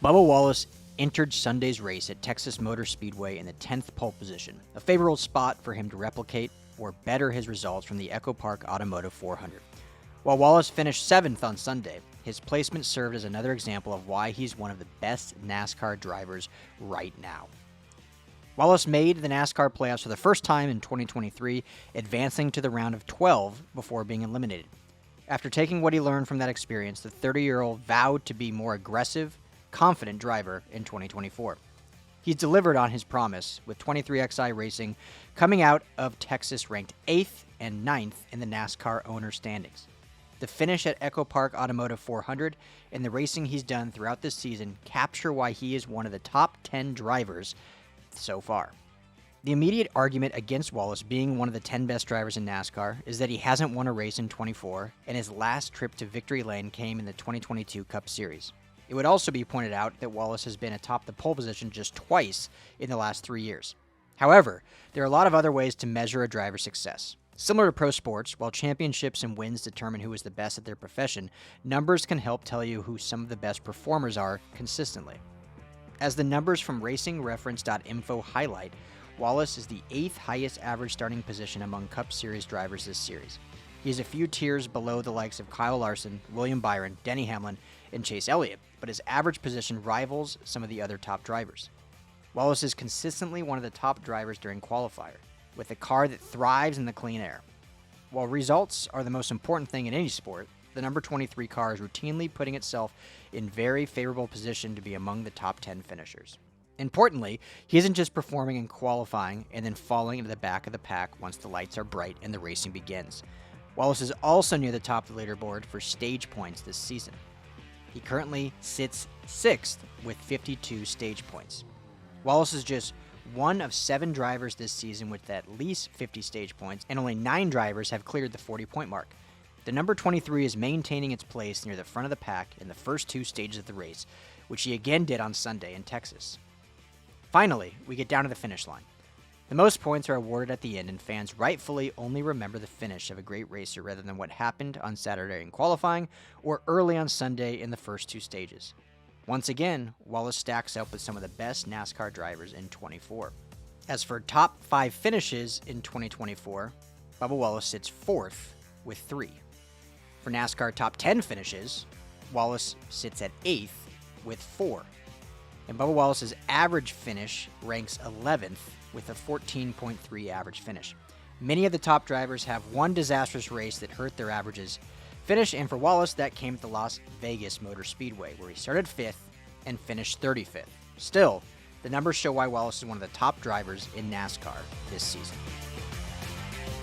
Bubba Wallace entered Sunday's race at Texas Motor Speedway in the 10th pole position, a favorable spot for him to replicate or better his results from the EchoPark Automotive 400. While Wallace finished 7th on Sunday, his placement served as another example of why he's one of the best NASCAR drivers right now. Wallace made the NASCAR playoffs for the first time in 2023, advancing to the round of 12 before being eliminated. After taking what he learned from that experience, the 30-year-old vowed to be more aggressive, confident driver in 2024. He's delivered on his promise, with 23XI Racing coming out of Texas ranked 8th and 9th in the NASCAR owner standings. The finish at EchoPark Automotive 400 and the racing he's done throughout this season capture why he is one of the top 10 drivers so far. The immediate argument against Wallace being one of the 10 best drivers in NASCAR is that he hasn't won a race in 24, and his last trip to victory lane came in the 2022 Cup Series. It would also be pointed out that Wallace has been atop the pole position just twice in the last 3 years. However, there are a lot of other ways to measure a driver's success. Similar to pro sports, while championships and wins determine who is the best at their profession, numbers can help tell you who some of the best performers are consistently. As the numbers from racingreference.info highlight, Wallace is the 8th highest average starting position among Cup Series drivers this series. He is a few tiers below the likes of Kyle Larson, William Byron, Denny Hamlin, and Chase Elliott, but his average position rivals some of the other top drivers. Wallace is consistently one of the top drivers during qualifier, with a car that thrives in the clean air. While results are the most important thing in any sport, the number 23 car is routinely putting itself in very favorable position to be among the top 10 finishers. Importantly, he isn't just performing in qualifying and then falling into the back of the pack once the lights are bright and the racing begins. Wallace is also near the top of the leaderboard for stage points this season. He currently sits 6th with 52 stage points. Wallace is just one of 7 drivers this season with at least 50 stage points, and only 9 drivers have cleared the 40-point mark. The number 23 is maintaining its place near the front of the pack in the first 2 stages of the race, which he again did on Sunday in Texas. Finally, we get down to the finish line. The most points are awarded at the end, and fans rightfully only remember the finish of a great racer rather than what happened on Saturday in qualifying or early on Sunday in the first 2 stages. Once again, Wallace stacks up with some of the best NASCAR drivers in 24. As for top 5 finishes in 2024, Bubba Wallace sits 4th with 3. For NASCAR top 10 finishes, Wallace sits at 8th with 4. And Bubba Wallace's average finish ranks 11th with a 14.3 average finish. Many of the top drivers have one disastrous race that hurt their averages finish, and for Wallace, that came at the Las Vegas Motor Speedway, where he started 5th and finished 35th. Still, the numbers show why Wallace is one of the top drivers in NASCAR this season.